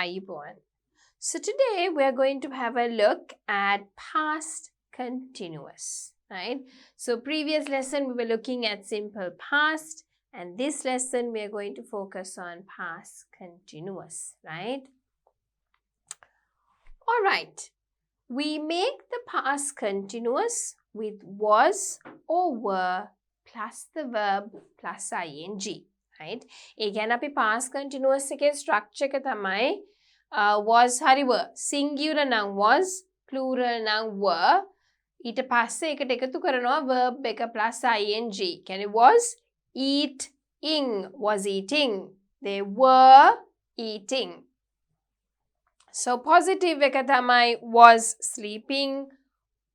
Ayubowan. So today we are going to have a look at past continuous, right? So previous lesson we were looking at simple past, and this lesson we are going to focus on past continuous, right? All right. We make the past continuous with was or were plus the verb plus ing, right? Again, api past continuous එකේ structure එක තමයි was hari were. Singular නම් was, plural නම් were. ඊට පස්සේ එකට එකතු කරනවා verb එක plus ing. කියන්නේ was eating, was eating. They were eating. So positive එක තමයි was sleeping,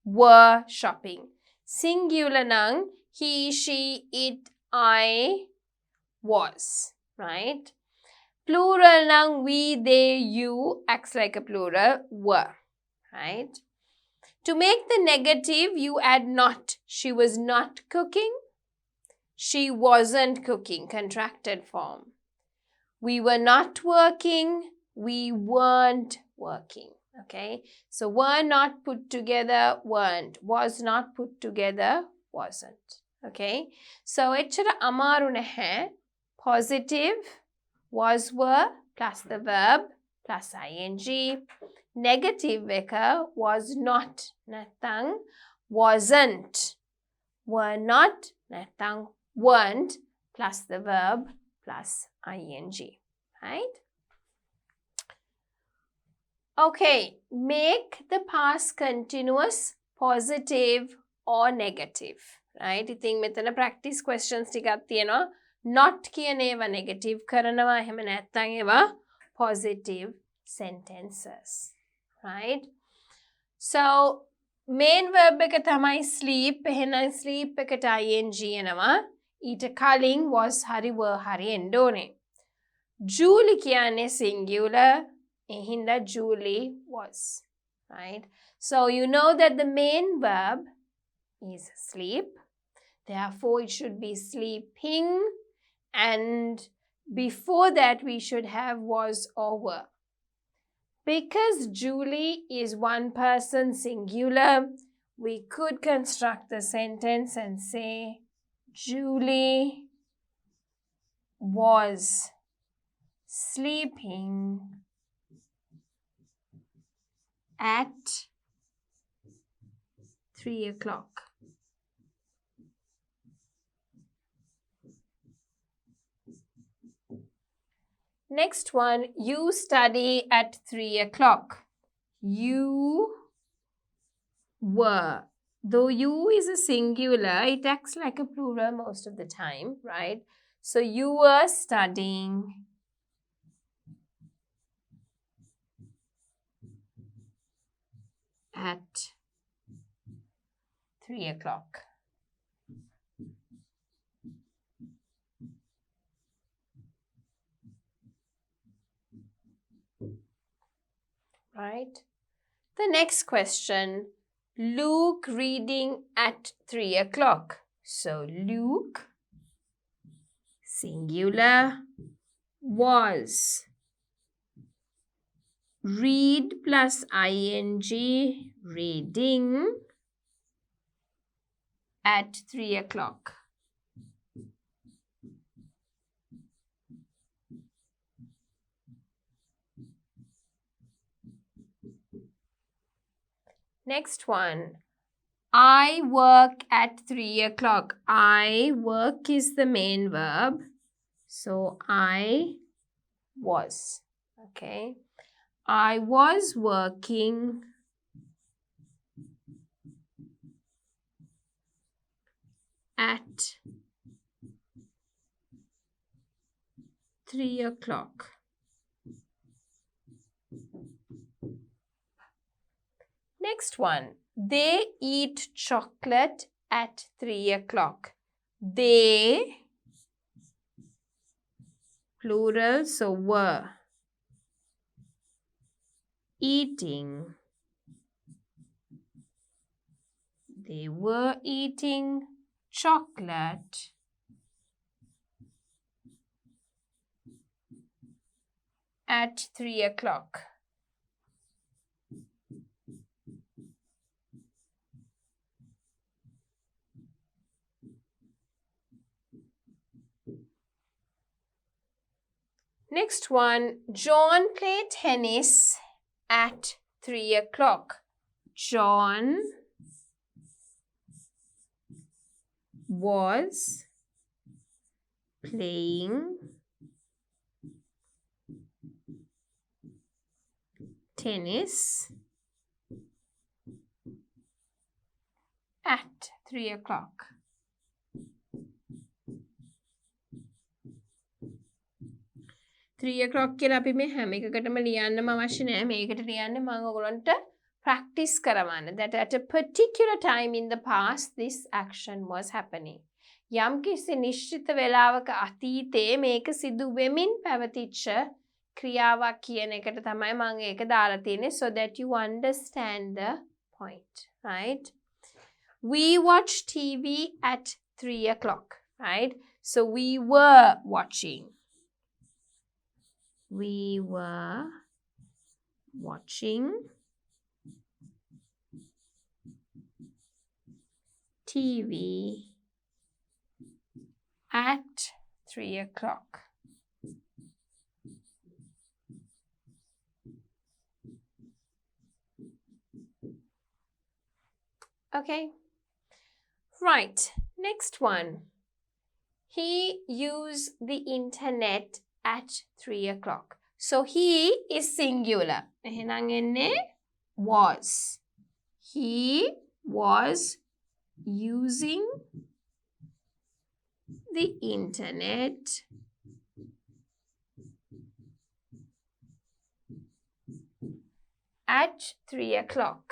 were shopping. Singular nang he, she, it, I was, right? Plural nang we, they, you acts like a plural were, right? To make the negative, you add not. She was not cooking. She wasn't cooking, contracted form. We were not working. We weren't working, okay? So were not put together, weren't. Was not put together, wasn't, okay? So echara amaru naha. Positive, was, were, plus the verb, plus ing. Negative veka, was not, nathang, wasn't. Were not, nathang, weren't, plus the verb, plus ing, right? Okay, make the past continuous positive or negative, right? ඉතින් මෙතන practice questions ටිකක් තියෙනවා. Not කියන ඒවා negative කරනවා, එහෙම නැත්නම් ඒවා positive sentences, right? So main verb එක තමයි sleep. එහෙනම් sleep එකට ing එනවා. ඊට කලින් was hari were hari එන්න ඕනේ. Julie කියන්නේ singular. Hinda Julie was, right? So you know that the main verb is sleep. Therefore, it should be sleeping. And before that, we should have was or were. Because Julie is one person singular, we could construct the sentence and say, Julie was sleeping at 3 o'clock. Next one, you study at 3 o'clock. You were. Though you is a singular, it acts like a plural most of the time, right? So you were studying at 3 o'clock. Right? The next question, Luke reading at 3 o'clock. So Luke, singular, was. Read plus ing, reading at 3 o'clock. Next one, I work at 3 o'clock. I work is the main verb. So I was, okay? I was working at 3 o'clock. Next one, they eat chocolate at 3 o'clock. They, plural, so were. Eating. They were eating chocolate at 3 o'clock. Next one, John played tennis at 3 o'clock. John was playing tennis at 3 o'clock. Three o'clock කියලා අපි මේ හැම එකකටම ලියන්නම අවශ්‍ය නැහැ. මේකට ලියන්නේ මම ඔයගොල්ලන්ට practice කරවන්න. That at a particular time in the past this action was happening. යම්කිසි නිශ්චිත වේලාවක අතීතයේ මේක සිදු වෙමින් පැවතිච්ච ක්‍රියාවක් කියන එකට තමයි මම ඒක දාලා තියෙන්නේ so that you understand the point, right? We watched TV at 3 o'clock, right? So we were watching. We were watching TV at 3 o'clock. Okay. Right. Next one. He used the internet at 3 o'clock. So he is singular. එහෙනම් එන්නේ was. He was using the internet at 3 o'clock.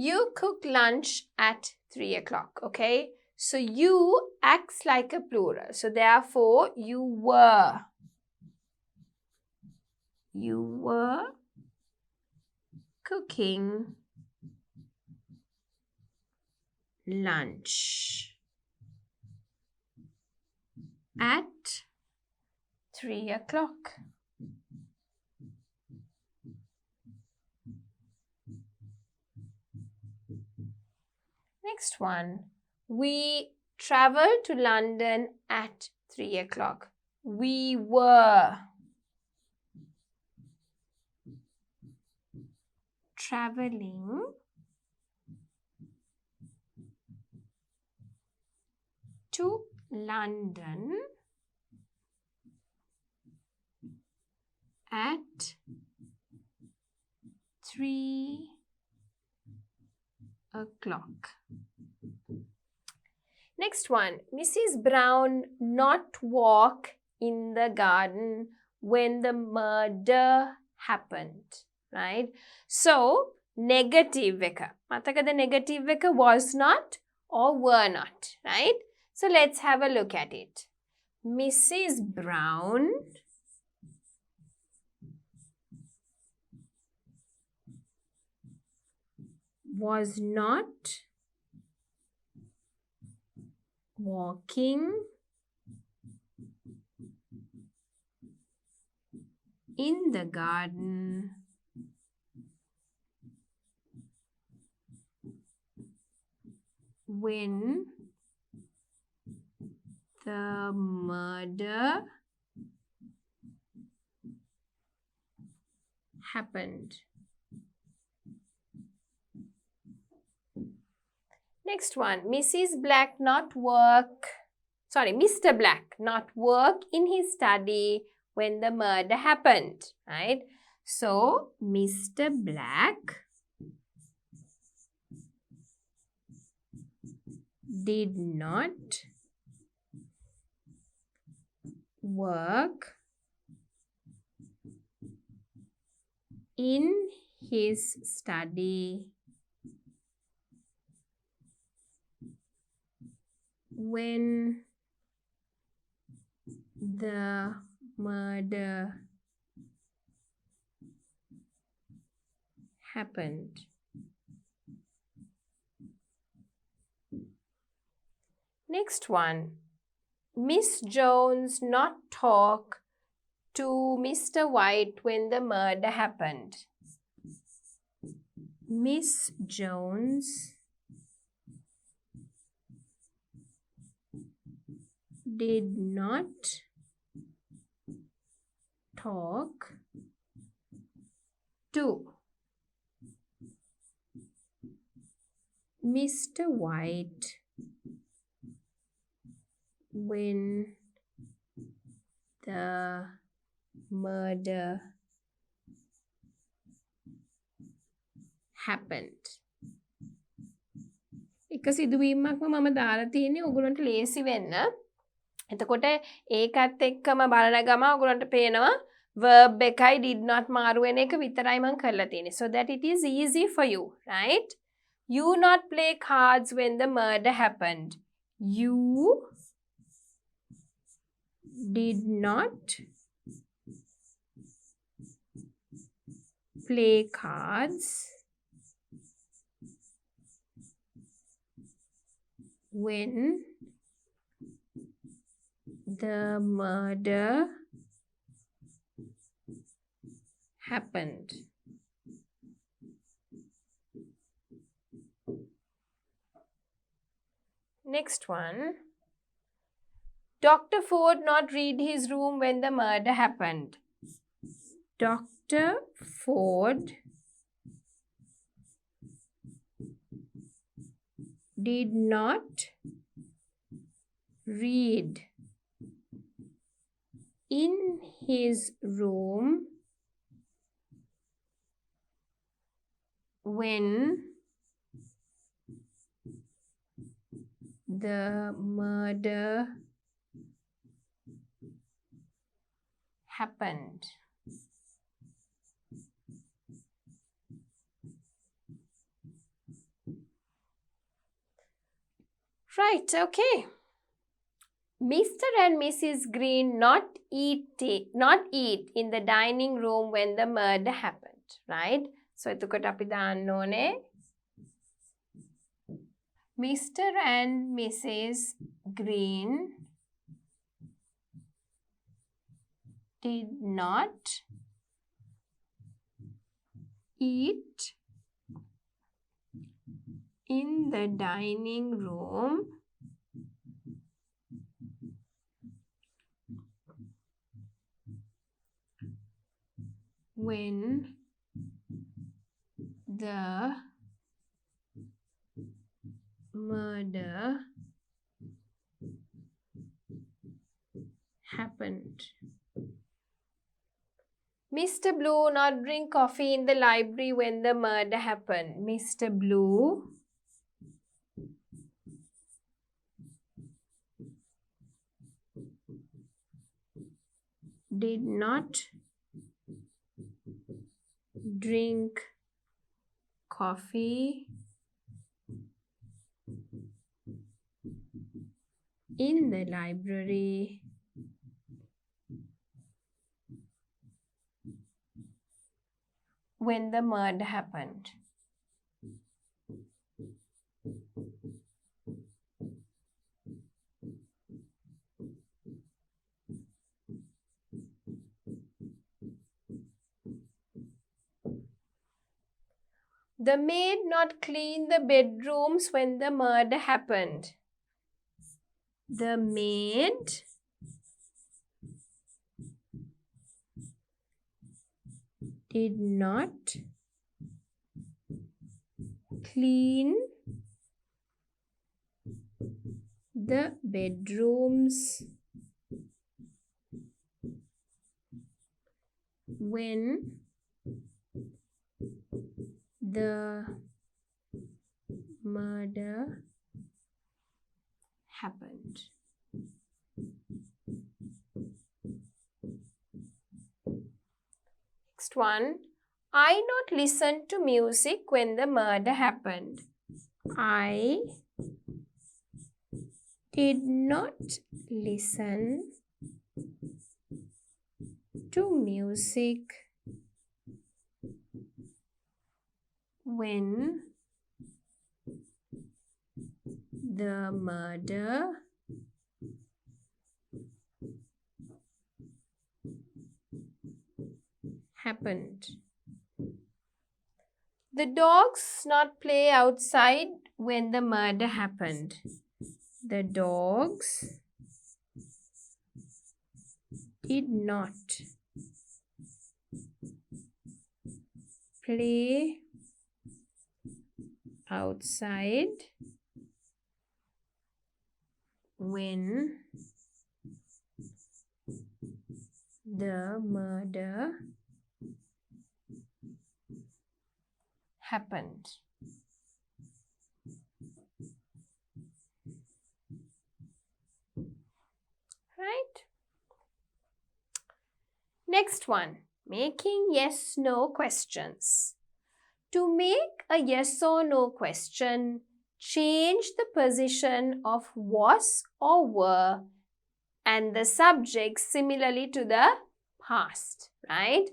You cook lunch at 3 o'clock, okay? So you acts like a plural. So therefore, you were cooking lunch at 3 o'clock. Next one. We traveled to London at 3 o'clock. We were traveling to London at 3 o'clock. Next one. Mrs. Brown not walk in the garden when the murder happened. Right? So, negative එක. මතකද negative එක was not or were not. Right? So, let's have a look at it. Mrs. Brown was not walking in the garden when the murder happened. Next one, Mr. Black not work in his study when the murder happened, right? So, Mr. Black did not work in his study when the murder happened. Next one. Miss Jones not talk to Mr. White when the murder happened. Miss Jones did not talk to Mr. White when the murder happened. එක සිදුවීමක්ම මම දාලා තියෙන්නේ ඔයගොල්ලන්ට ලේසි වෙන්න. එතකොට ඒකත් එක්කම බලන ගම ඔයගොල්ලන්ට පේනවා verb එකයි did not මාරු වෙන එක විතරයි මම කරලා තියෙන්නේ. So that it is easy for you, right? You not play cards when the murder happened. You did not play cards when the murder happened. Next one. Dr. Ford not read his room when the murder happened. Dr. Ford did not read in his room when the murder happened. Right, okay. Mr. and Mrs. Green not eat in the dining room when the murder happened, right? So එතකොට අපි දාන්න ඕනේ Mr. and Mrs. Green did not eat in the dining room when the murder happened. Mr. Blue not drink coffee in the library when the murder happened. Mr. Blue did not drink coffee in the library when the murder happened. The maid not clean the bedrooms when the murder happened. The maid did not clean the bedrooms when the murder happened. Next one. I not listen to music when the murder happened. I did not listen to music when the murder happened. The dogs not play outside when the murder happened. The dogs did not play outside when the murder happened. Right? Next one, making yes-no questions. To make a yes or no question, change the position of was or were and the subject similarly to the past, right?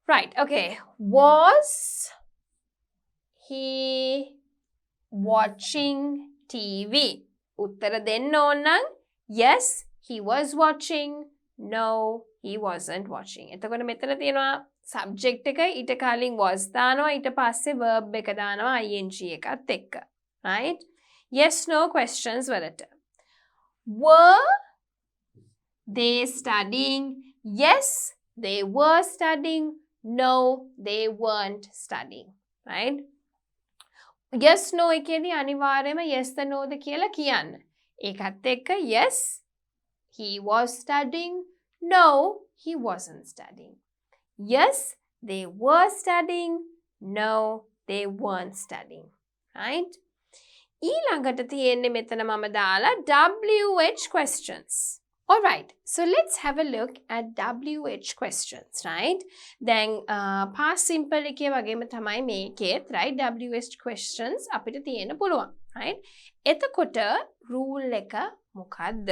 Right, okay. Was he watching TV? උත්තර දෙන්න ඕන නම් yes, he was watching. No, he wasn't watching. එතකොට මෙතන තියෙනවා subject එක ඊට කලින් was දානවා ඊට පස්සේ verb එක දානවා ing එකත් එක්ක. Right? Yes, no questions වලට. Were they studying? Yes, they were studying. No, they weren't studying. Right? Yes, no එකේදී අනිවාර්යයෙන්ම yes the no ද කියලා කියන්න. ඒකත් එක්ක yes, he was studying. No, he wasn't studying. Yes, they were studying. No, they weren't studying. Right? ඊළඟට තියෙන්නේ මෙතන මම දාලා WH questions. Alright, so let's have a look at WH questions, right? Then past simple එකේ වගේම තමයි මේකෙත්, right? WH questions අපිට තියෙන්න පුළුවන්, right? එතකොට rule එක මොකද්ද?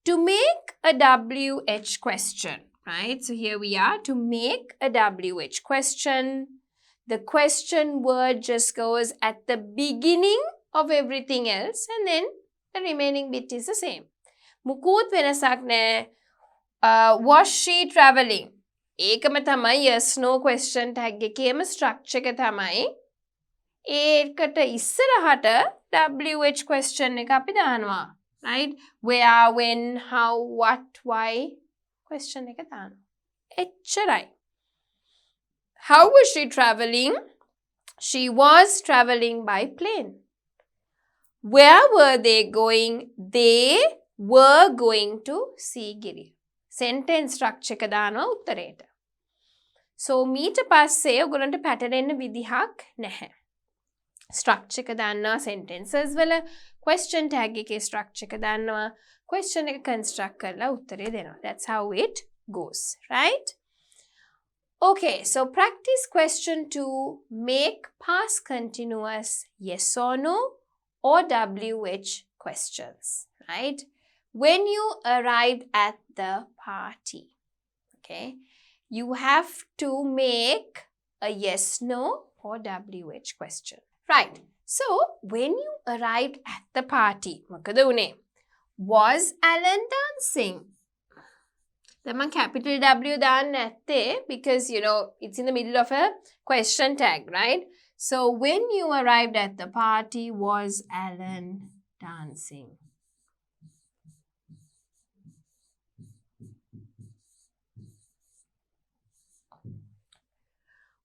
To make a WH question, right? So here we are. To make a WH question, the question word just goes at the beginning of everything else and then the remaining bit is the same. මුකුත් වෙනසක් නෑ. Was she traveling? ඒකම තමයි yes no question tag එකේම structure එක තමයි. ඒකට ඉස්සරහට WH question එක අපි දානවා. Right? Where, when, how, what, why question එක දානවා. එච්චරයි. How was she traveling? She was traveling by plane. Where were they going? They were going to see Giri. Sentence structure එක දානවා උත්තරේට. So මීට පස්සේ ඔයගොල්ලන්ට පැටලෙන්න විදිහක් නැහැ. Structure එක දාන්නවා sentences වල, question tag එකේ structure එක දාන්නවා, question එක construct කරලා උත්තරේ දෙනවා. That's how it goes, right? Okay, so practice question 2, make past continuous yes or no or WH questions, right? When you arrived at the party, okay, you have to make a yes, no or WH question. Right, so when you arrived at the party, මොකද උනේ? Was Alan dancing? Then man capital W දාන්න නැත්තේ because you know it's in the middle of a question tag, right? So when you arrived at the party, was Alan dancing?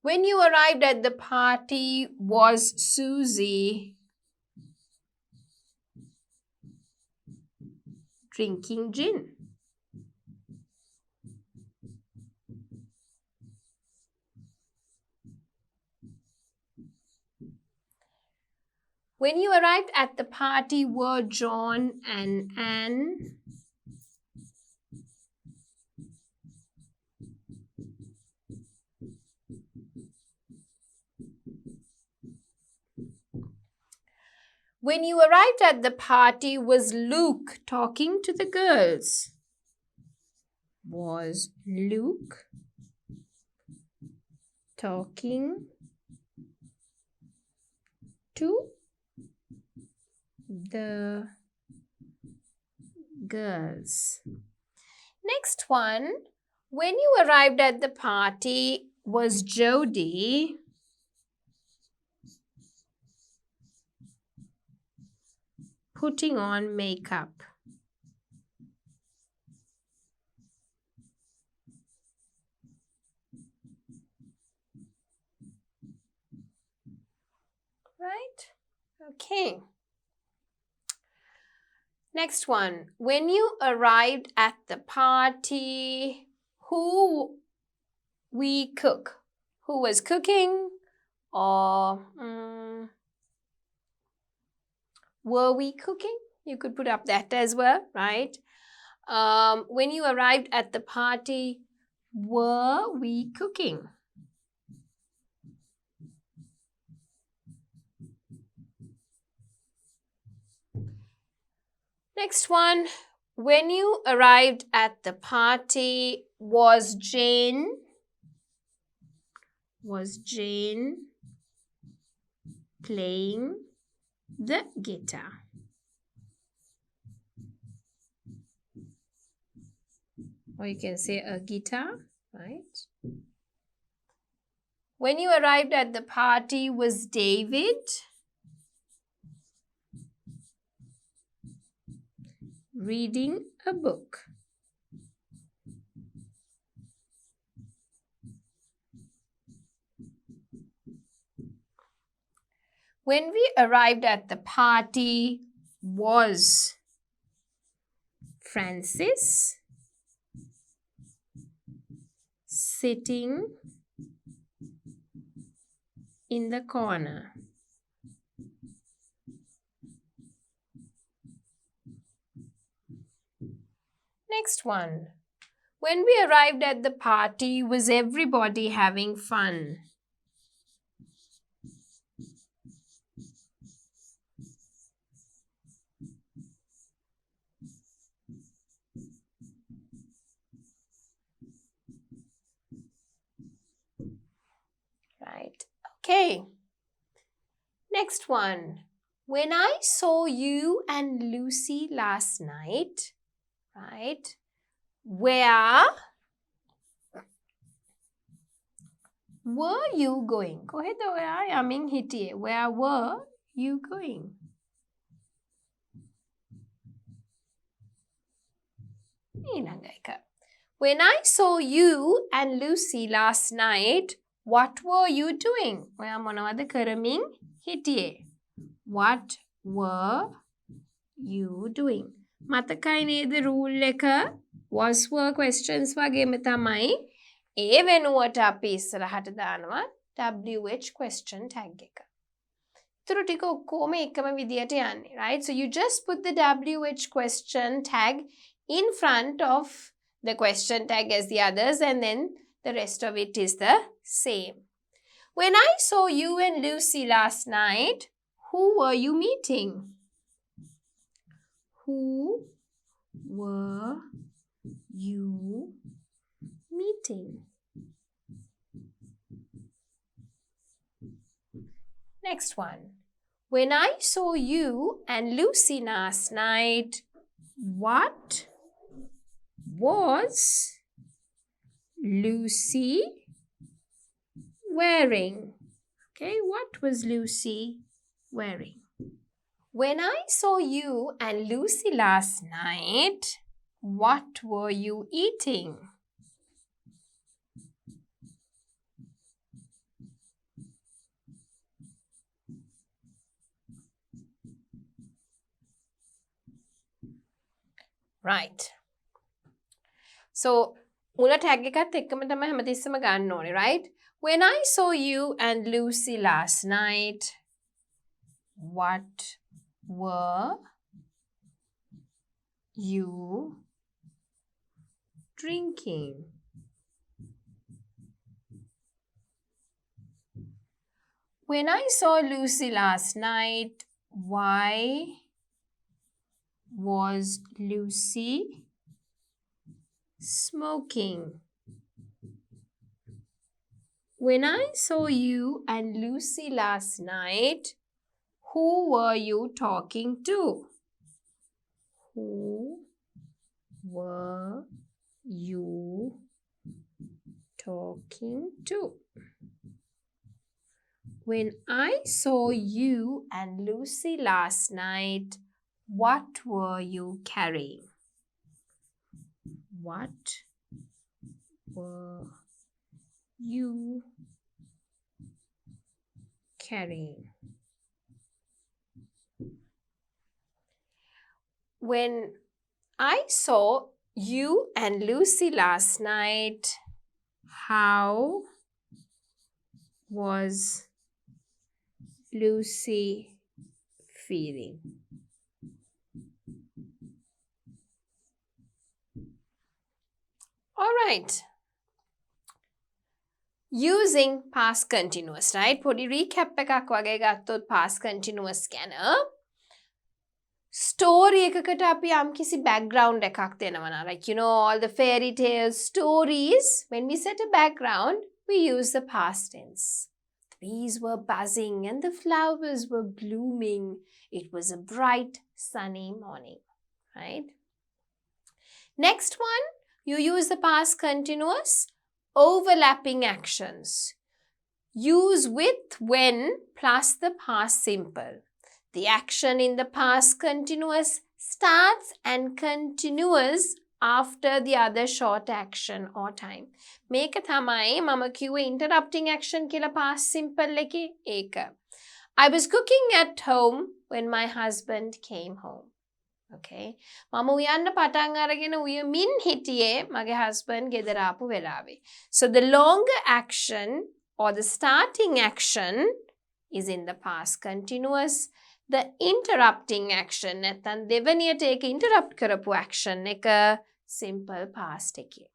When you arrived at the party, was Susie drinking gin? When you arrived at the party, were John and Anne When you arrived at the party, was Luke talking to the girls? Was Luke talking to the girls. Next one. When you arrived at the party, was Jody putting on makeup? Right? Okay. Next one. When you arrived at the party, who we cook? Who was cooking? Or were we cooking? You could put up that as well, right? When you arrived at the party, were we cooking? Next one. When you arrived at the party, was Jane playing the guitar? Or you can say a guitar, right? When you arrived at the party, was David reading a book? When we arrived at the party, was Francis sitting in the corner? Next one. When we arrived at the party, was everybody having fun? Right. Okay. Next one. When I saw you and Lucy last night, right? Where were you going? කොහෙද ඔයා යමින් හිටියේ? Where were you going? ඊළඟ එක. When I saw you and Lucy last night, what were you doing? ඔයා මොනවද කරමින් හිටියේ? What were you doing? මතකයි නේද rule එක? Was were questions වගේම තමයි. ඒ වෙනුවට අපි ඉස්සරහට දානවා WH question tag එක. ඉතුරු ටික ඔක්කොම එකම විදියට යන්නේ, right? So you just put the WH question tag in front of the question tag as the others, and then the rest of it is the same. When I saw you and Lucy last night, who were you meeting? Who were you meeting? Next one. When I saw you and Lucy last night, what was Lucy wearing? Okay, what was Lucy wearing? When I saw you and Lucy last night, what were you eating? Right. So, මුල tag එකත් එක්කම තමයි හැමතිස්සම ගන්න ඕනේ, right? When I saw you and Lucy last night, what were you drinking? When I saw Lucy last night, why was Lucy smoking? When I saw you and Lucy last night, Who were you talking to? Who were you talking to? When I saw you and Lucy last night, what were you carrying? What were you carrying? When I saw you and Lucy last night, how was Lucy feeling? All right. Using past continuous, right? පොඩි recap එකක් වගේ ගත්තොත් past continuous ගැන story එකකට අපි යම්කිසි background එකක් දෙනවා. Like, you know, all the fairy tales, stories. When we set a background, we use the past tense. The bees were buzzing and the flowers were blooming. It was a bright, sunny morning, right? Next one, you use the past continuous. Overlapping actions. Use with, when, plus the past simple. The action in the past continuous starts and continues after the other short action or time. මේක තමයි මම කිව්වේ interrupting action කියලා past simple එකේ ඒක. I was cooking at home when my husband came home. Okay. මම උයන්න පටන් අරගෙන උයමින් හිටියේ මගේ husband ගෙදර ආපු වෙලාවේ. So the longer action or the starting action is in the past continuous. The interrupting action නැත්නම් දෙවනියට ඒක interrupt කරපු action එක simple past එකේ.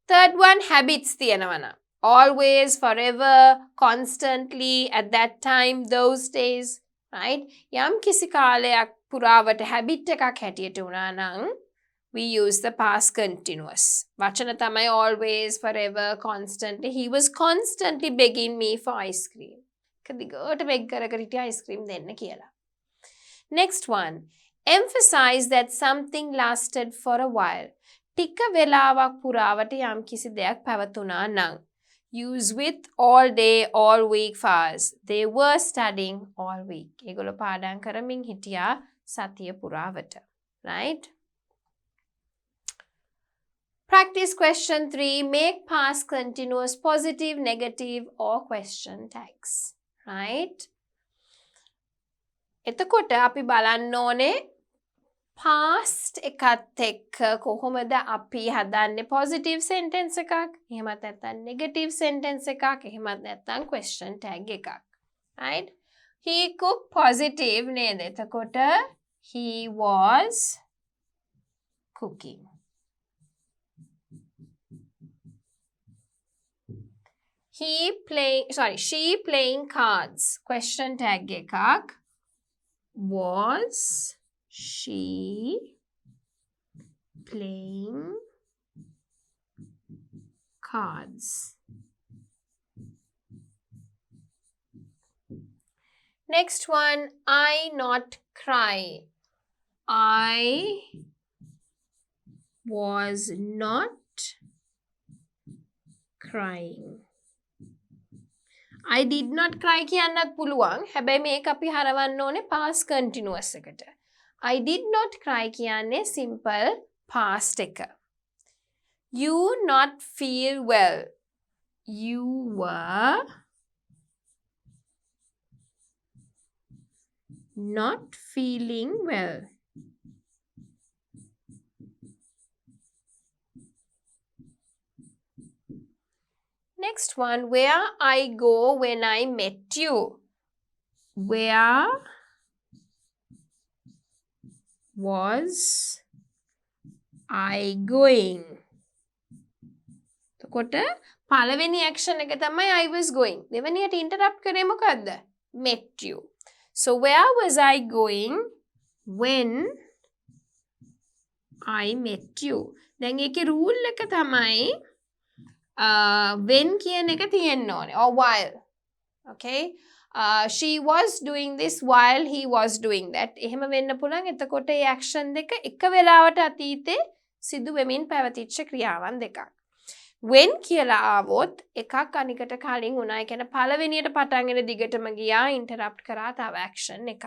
Third one, habits තියෙනවනම්. Always, forever, constantly, at that time, those days, right? යම් කිසි කාලයක් පුරාවට habit එකක් හැටියට වුණා නම් we use the past continuous. වචන තමයි always, forever, constantly. He was constantly begging me for ice cream. කදිගට beg කර කර හිටියා ice cream දෙන්න කියලා. Next one. Emphasize that something lasted for a while. ටික වෙලාවක් පුරාවට යම් කිසි දෙයක් පැවතුණා නම්. Use with all day, all week fast. They were studying all week. ඒගොල්ලෝ පාඩම් කරමින් හිටියා සතිය පුරාවට. Right? Practice question 3. Make past continuous positive, negative or question tags. Right? එතකොට අපි බලන්න ඕනේ past එකත් එක්ක කොහොමද අපි හදන්නේ positive sentence එකක් එහෙමත් නැත්නම් negative sentence එකක් එහෙමත් නැත්නම් question tag එකක්. Right? He cooked positive නේද? එතකොට he was cooking. She playing cards. Question tag එකක්. Was she playing cards? Next one, I not cry. I was not crying. I did not cry කියන්නත් පුළුවන්. හැබැයි මේක අපි හරවන්න ඕනේ past continuous එකට. I did not cry කියන්නේ simple past එක. You not feel well. You were not feeling well. Next one, where I go when I met you. Where was I going? එතකොට පළවෙනි action එක තමයි I was going. දෙවෙනියට interrupt කරේ මොකද්ද? Met you. So where was I going when I met you? දැන් ඒකේ rule එක තමයි when කියන එක තියෙන්න ඕනේ or while. Okay? she was doing this while he was doing that. එහෙම වෙන්න පුළුවන්. එතකොට මේ action දෙක එක වෙලාවට අතීතේ සිදු වෙමින් පැවතිච්ච ක්‍රියාවන් දෙකක්. when කියලා ආවොත් එකක් අනිකට කලින් උනා. ඒ කියන්නේ පළවෙනියට පටන්ගෙන දිගටම ගියා interrupt කරා තව action එකක්.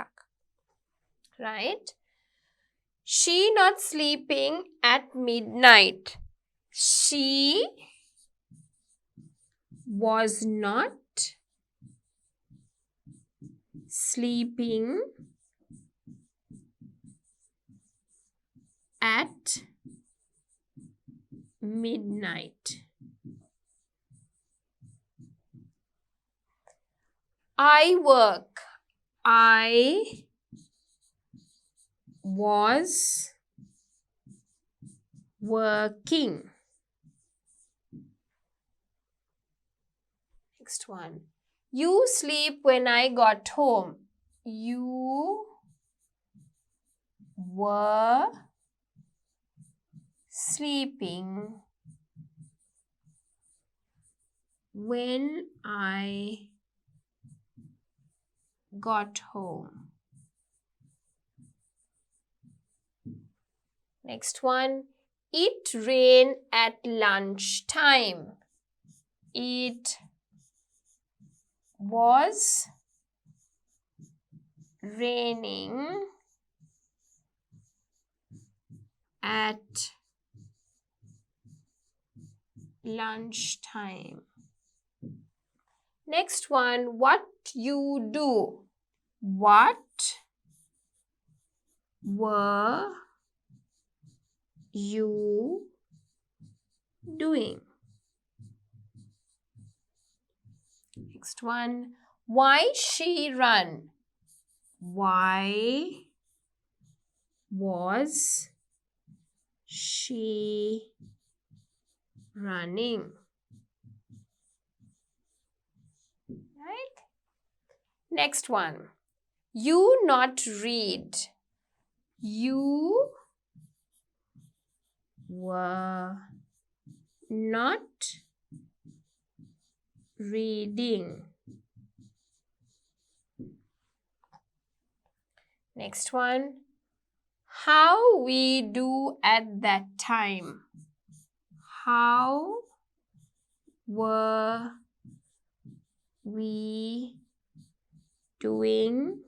right? She not sleeping at midnight. She was not sleeping at midnight. I work. I was working. Next one. You sleep when I got home. You were sleeping when I got home. Next one. It rained at lunchtime. It was raining at lunchtime. Next one. What you do? What were you doing? Next one. Why she run? Why was she running? Right? Next one. You not read. You were not reading. Next one. How we do at that time. How were we doing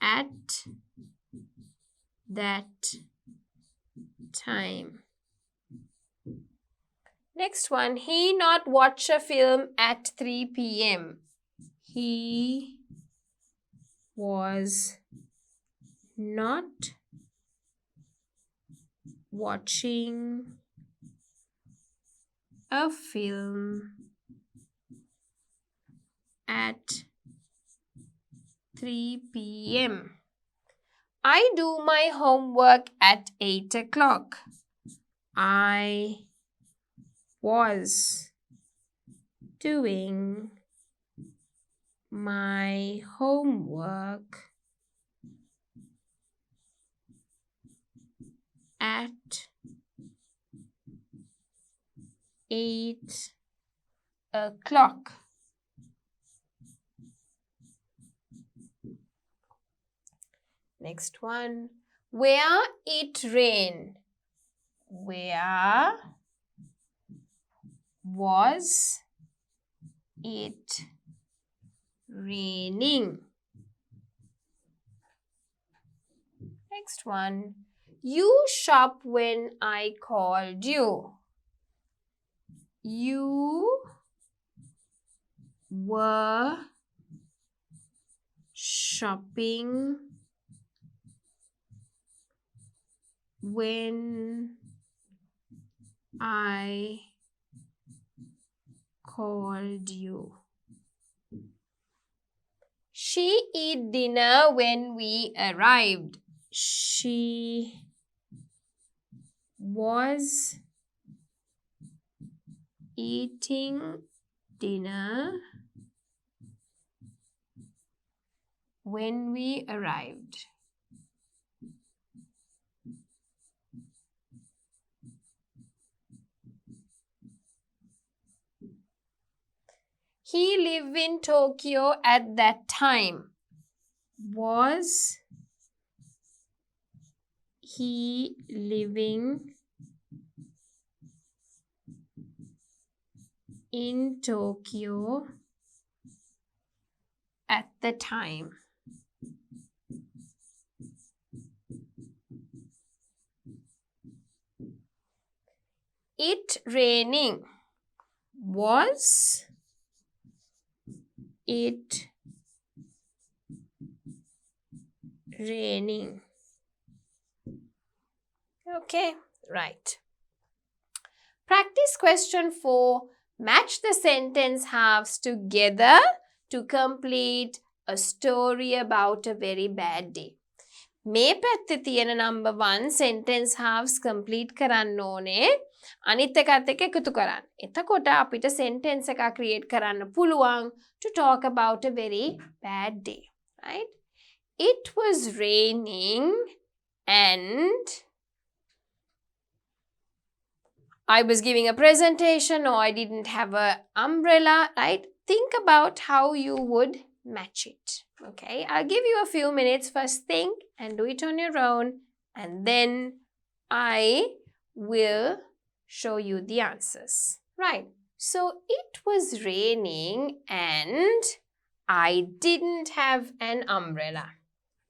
at that time? Next one. He not watch a film at 3 p.m. He was not watching a film at 3 p.m. I do my homework at 8 o'clock. I was doing my homework at 8 o'clock. Next one. Where it rain? Where was it raining? Next one. You shop when I called you. You were shopping when I called you. She ate dinner when we arrived. She was eating dinner when we arrived. he lived in Tokyo at that time? Was he living in Tokyo at the time? It raining. Was it raining? Okay, right. Practice question 4. Match the sentence halves together to complete a story about a very bad day. මේ පැත්තේ තියෙන number 1 sentence halves complete කරන්න ඕනේ. අනිත් එකත් එක්ක එකතු කරන්න. එතකොට අපිට sentence එකක් create කරන්න පුළුවන් to talk about a very bad day, right? It was raining and I was giving a presentation or I didn't have an umbrella, right? Think about how you would match it. Okay, I'll give you a few minutes. First think and do it on your own, and then I will show you the answers. Right, so it was raining and I didn't have an umbrella.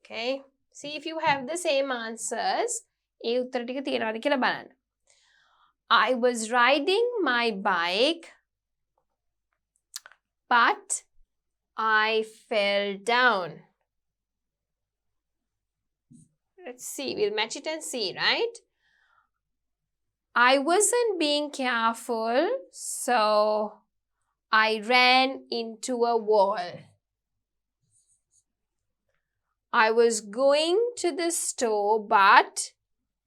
Okay, see if you have the same answers. ඒ උත්තර ටික තියනවාද කියලා බලන්න. I was riding my bike, but I fell down. Let's see, we'll match it and see, right? I wasn't being careful, so I ran into a wall. I was going to the store, but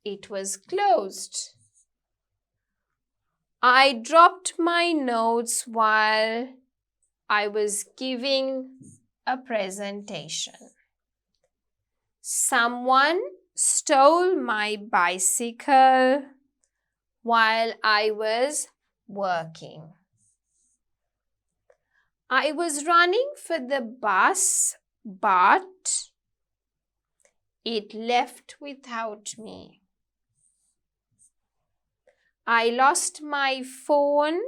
it was closed. I dropped my notes while I was giving a presentation. Someone stole my bicycle while I was working. I was running for the bus, but it left without me. I lost my phone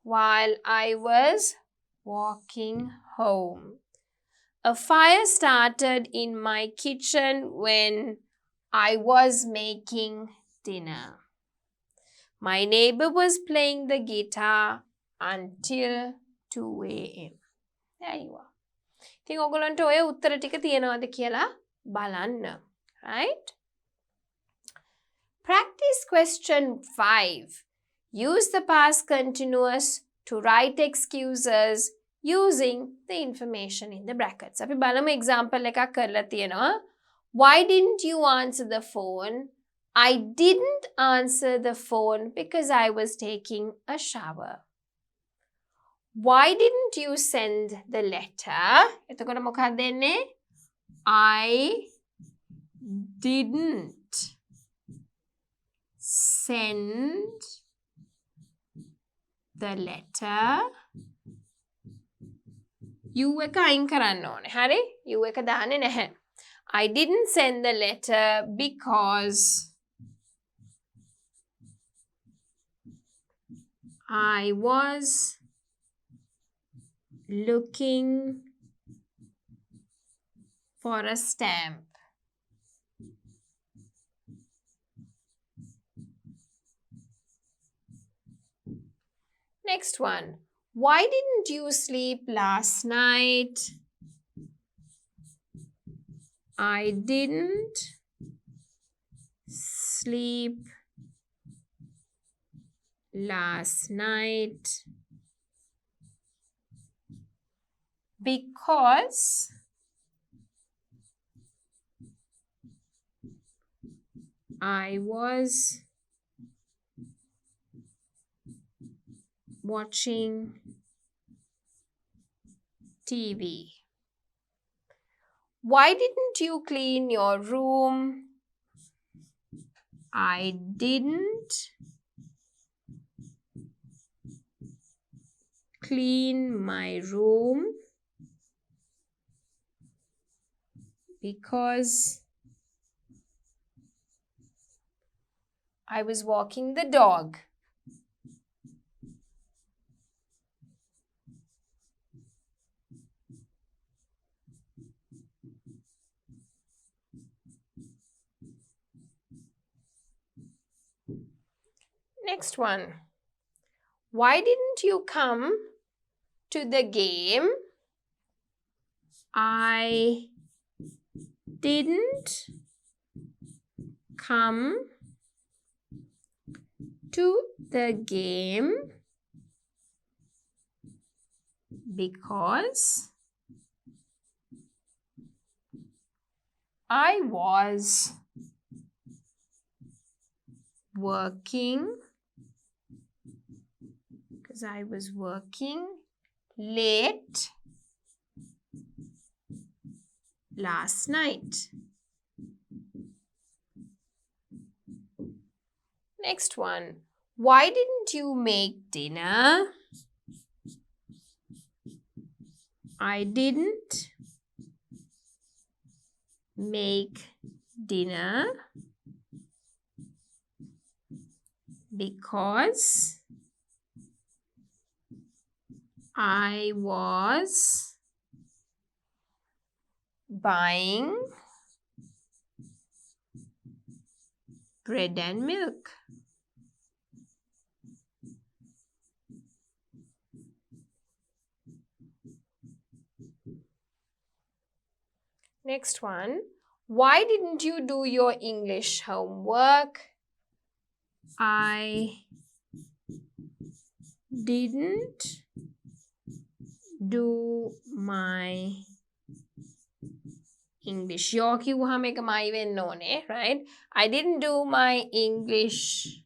while I was walking home. A fire started in my kitchen when I was making dinner. My neighbor was playing the guitar until 2 a.m. There you are. ඉතින් ඔයගොල්ලන්ට ඔය උත්තර ටික තියෙනවද කියලා බලන්න. Right? Practice question 5. Use the past continuous to write excuses using the information in the brackets. අපි බලමු example එකක් කරලා තියෙනවා. Why didn't you answer the phone? I didn't answer the phone because I was taking a shower. Why didn't you send the letter? එතකොට මොකක්ද දෙන්නේ? I didn't send the letter. You එක අයින් කරන්න ඕනේ. හරි? You එක දාන්නේ නැහැ. I didn't send the letter because I was looking for a stamp. Next one. Why didn't you sleep last night? I didn't sleep last night because I was watching TV. Why didn't you clean your room? I didn't clean my room because I was walking the dog. Next one. Why didn't you come to the game? I didn't come to the game because I was working late last night. Next one. Why didn't you make dinner? I didn't make dinner because I was buying bread and milk. Next one. Why didn't you do your English homework? I didn't do my English. Your කිව්වහම එක මයි වෙන්න ඕනේ, right? I didn't do my English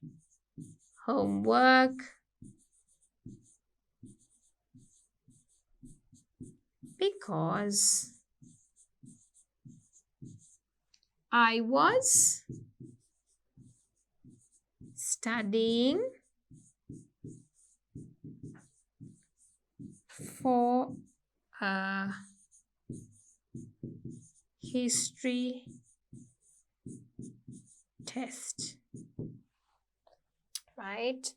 homework because I was studying for a history test. Right?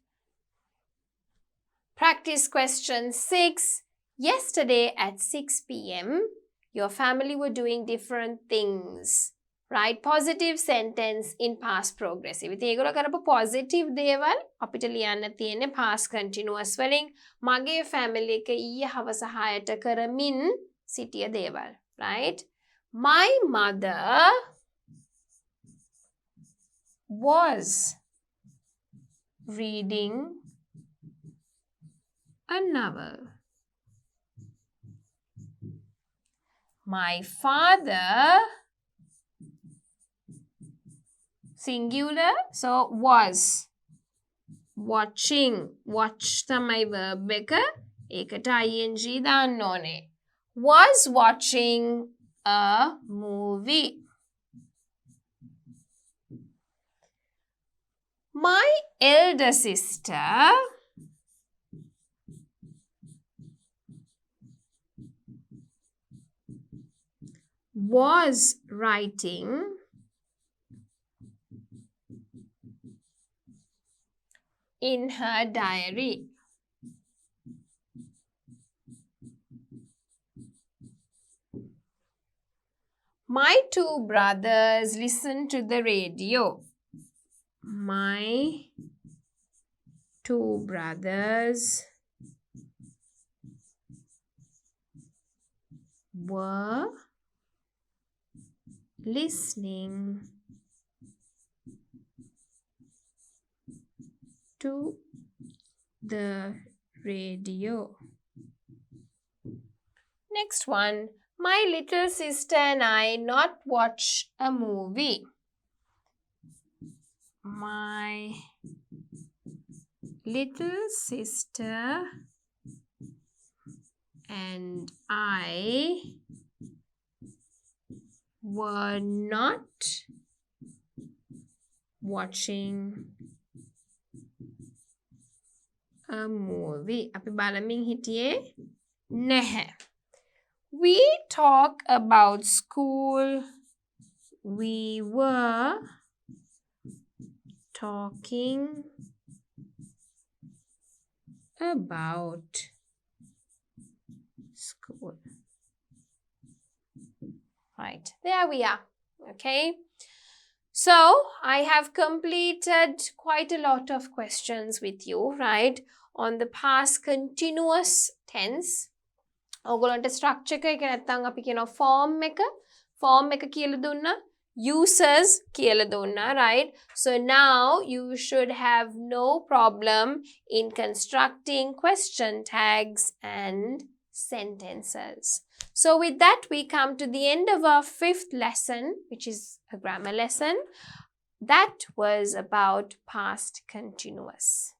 Practice question 6. Yesterday at 6 p.m., your family were doing different things. Right? Positive sentence in past progressive. ඉතින් ඒගොල්ලෝ කරපු positive දේවල් අපිට ලියන්න තියෙන්නේ past continuous වලින්. මගේ family එක ඊයේ හවස 6ට කරමින් සිටිය දේවල්. Right? My mother was reading a novel. My father, singular, so was watching. Watch තමයි verb එක. ඒකට ing දාන්න ඕනේ. Was watching a movie. My elder sister was writing in her diary. My two brothers listen to the radio. My two brothers were listening to the radio. Next one. My little sister and I not watch a movie. My little sister and I were not watching a movie. අපි බලමින් හිටියේ නැහැ. We talk about school. We were talking about school. Right, there we are. Okay. So, I have completed quite a lot of questions with you, right, on the past continuous tense. ඔයගොල්ලන්ට structure එක නැත්නම් අපි කියනවා form එක කියලා දුන්නා, uses කියලා දුන්නා, right? So now you should have no problem in constructing question tags and sentences. So with that, we come to the end of our 5th lesson, which is a grammar lesson. That was about past continuous.